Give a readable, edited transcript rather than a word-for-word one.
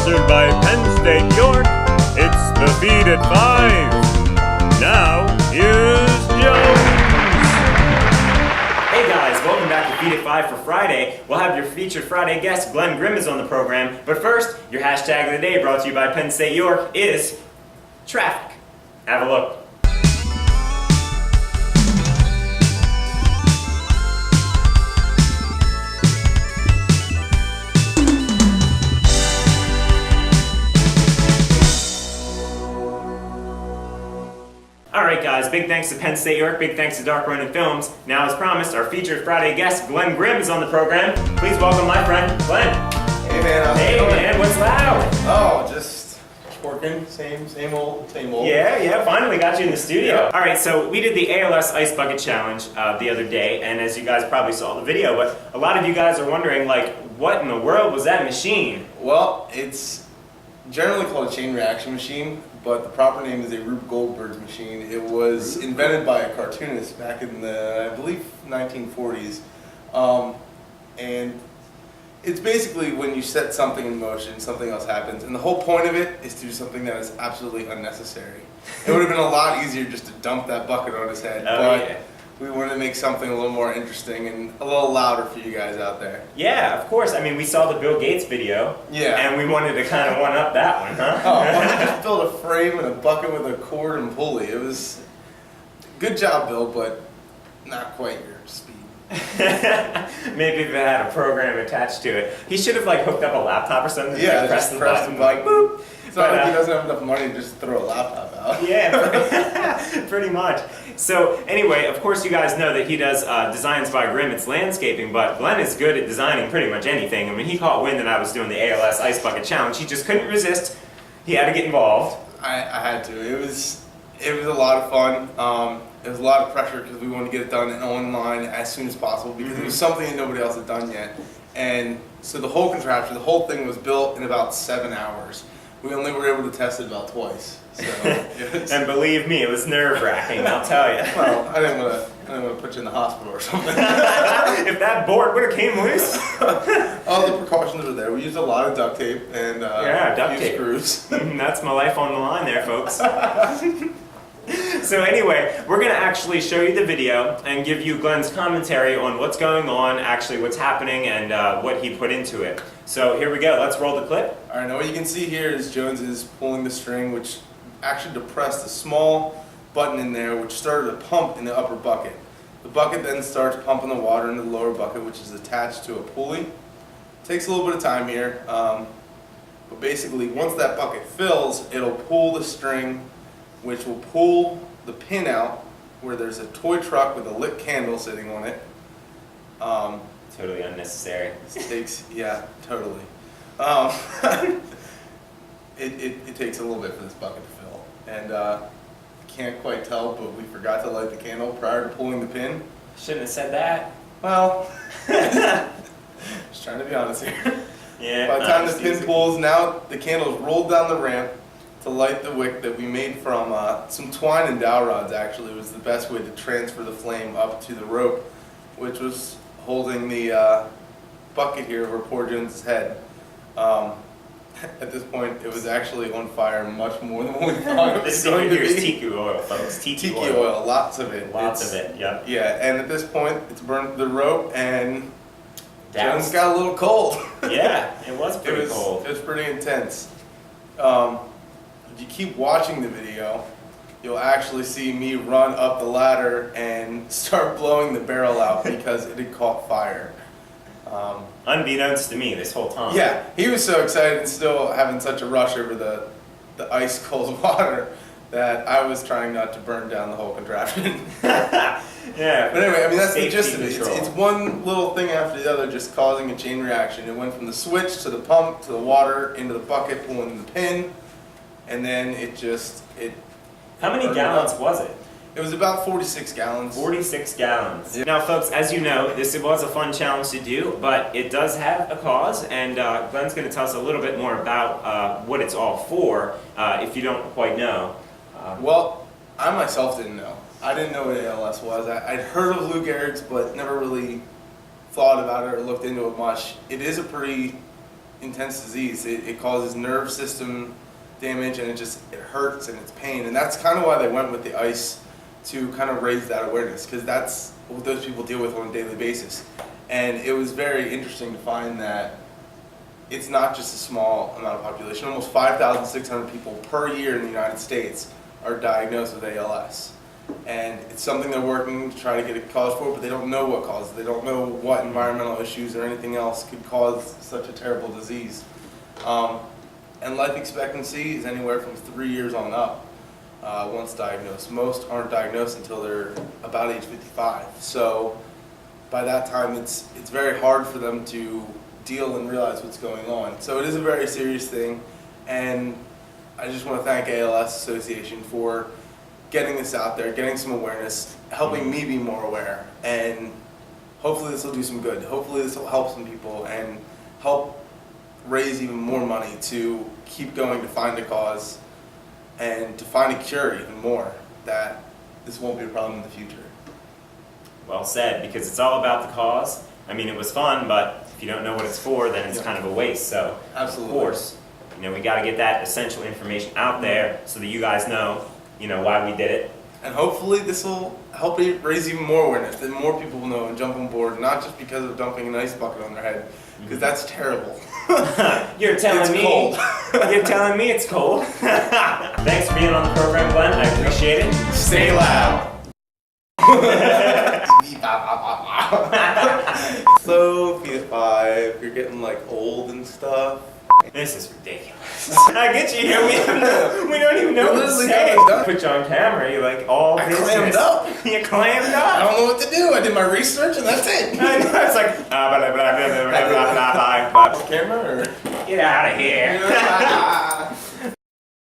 Sponsored by Penn State York, it's the Feed at 5. Now, here's Jones. Hey guys, welcome back to Feed at 5 for Friday. We'll have your featured Friday guest, Glenn Grimm, is on the program. But first, your hashtag of the day, brought to you by Penn State York, is traffic. Have a look. Alright guys, big thanks to Penn State York, big thanks to Dark Ronin Films. Now as promised, our featured Friday guest, Glenn Grimm, is on the program. Please welcome my friend, Glenn. Hey man, how's it going? Hey man, what's loud? Oh, just working, same old. Yeah, finally got you in the studio. Yeah. Alright, so we did the ALS Ice Bucket Challenge the other day, and as you guys probably saw the video, but a lot of you guys are wondering, like, what in the world was that machine? Well, it's generally called a chain reaction machine, but the proper name is a Rube Goldberg's machine. It was invented by a cartoonist back in the, I believe, 1940s. And it's basically when you set something in motion, something else happens. And the whole point of it is to do something that is absolutely unnecessary. It would have been a lot easier just to dump that bucket on his head. But we wanted to make something a little more interesting and a little louder for you guys out there. Yeah, of course. I mean, we saw the Bill Gates video. Yeah. And we wanted to kind of one-up that one, huh? Oh, well, we just built a frame and a bucket with a cord and pulley. It was good job, Bill, but not quite your speed. Maybe if it had a program attached to it. He should have like hooked up a laptop or something. Yeah, like, just press the button, like boop. It's not like he doesn't have enough money to just throw a laptop out. Yeah, pretty much. So anyway, of course you guys know that he does Designs by Grimm. It's landscaping, but Glenn is good at designing pretty much anything. I mean, he caught wind that I was doing the ALS Ice Bucket Challenge. He just couldn't resist. He had to get involved. I had to. It was a lot of fun. It was a lot of pressure because we wanted to get it done and online as soon as possible because it was something that nobody else had done yet. And so the whole contraption, the whole thing was built in about 7 hours. We only were able to test it about twice. So, and believe me, it was nerve-wracking, I'll tell you. Well, I didn't want to put you in the hospital or something. If that board would have came loose. All the precautions were there. We used a lot of duct tape and duct tape screws. That's my life on the line there, folks. So anyway, we're going to actually show you the video and give you Glenn's commentary on what's going on, actually what's happening, and what he put into it. So here we go. Let's roll the clip. All right, now what you can see here is Jones is pulling the string, which actually depressed a small button in there, which started a pump in the upper bucket. The bucket then starts pumping the water into the lower bucket, which is attached to a pulley. Takes a little bit of time here, but basically once that bucket fills, it'll pull the string, which will pull the pin out where there's a toy truck with a lit candle sitting on it. Totally unnecessary. Yeah, totally. It takes a little bit for this bucket to fill. And can't quite tell, but we forgot to light the candle prior to pulling the pin. Shouldn't have said that. Well, just trying to be honest here. Yeah. By the time the pin pulls, now the candle's rolled down the ramp to light the wick that we made from some twine and dowel rods. Actually was the best way to transfer the flame up to the rope, which was holding the bucket here over poor Jones' head. At this point, it was actually on fire much more than what we thought it was going to be. Here's tiki oil, folks. Tiki oil, lots of it. Lots of it, yep. Yeah, and at this point, it's burned the rope, and Jones got a little cold. Yeah, it was pretty cold. It was pretty intense. If you keep watching the video, you'll actually see me run up the ladder and start blowing the barrel out because it had caught fire. Unbeknownst to me this whole time. Yeah, he was so excited and still having such a rush over the ice cold water that I was trying not to burn down the whole contraption. Yeah. But anyway, I mean, that's the gist of it. It's one little thing after the other just causing a chain reaction. It went from the switch to the pump to the water into the bucket pulling the pin, and then it How many gallons was it? It was about 46 gallons. 46 gallons. Yep. Now, folks, as you know, this was a fun challenge to do, but it does have a cause, and Glenn's going to tell us a little bit more about what it's all for, if you don't quite know. Well, I myself didn't know. I didn't know what ALS was. I'd heard of Lou Gehrig's, but never really thought about it or looked into it much. It is a pretty intense disease. It causes nerve system damage, and it hurts and it's pain. And that's kind of why they went with the ice, to kind of raise that awareness, because that's what those people deal with on a daily basis. And it was very interesting to find that it's not just a small amount of population. Almost 5,600 people per year in the United States are diagnosed with ALS. And it's something they're working to try to get a cause for, but they don't know what causes it. They don't know what environmental issues or anything else could cause such a terrible disease. And life expectancy is anywhere from 3 years on up once diagnosed. Most aren't diagnosed until they're about age 55. So by that time, it's very hard for them to deal and realize what's going on. So it is a very serious thing, and I just want to thank ALS Association for getting this out there, getting some awareness, helping me be more aware, and hopefully this will do some good. Hopefully this will help some people and help raise even more money to keep going to find a cause and to find a cure even more, that this won't be a problem in the future. Well said, because it's all about the cause. I mean, it was fun, but if you don't know what it's for, then it's kind of a waste. So, Absolutely. Of course, we got to get that essential information out there so that you guys know, why we did it. And hopefully this will help raise even more awareness, that more people will know and jump on board, not just because of dumping an ice bucket on their head, because that's terrible. You're telling It's me. cold. You're telling me it's cold. Thanks for being on the program, Glenn. I appreciate it. Stay loud. So, Feed at 5, you're getting like old and stuff. This is ridiculous. I get you here. We don't even know what to say. Put you on camera. You're like all I business. clammed up. You clammed up. I don't know what to do. I did my research and that's it. I know. It's like blah blah blah blah blah blah blah blah. Camera or? Get out of here.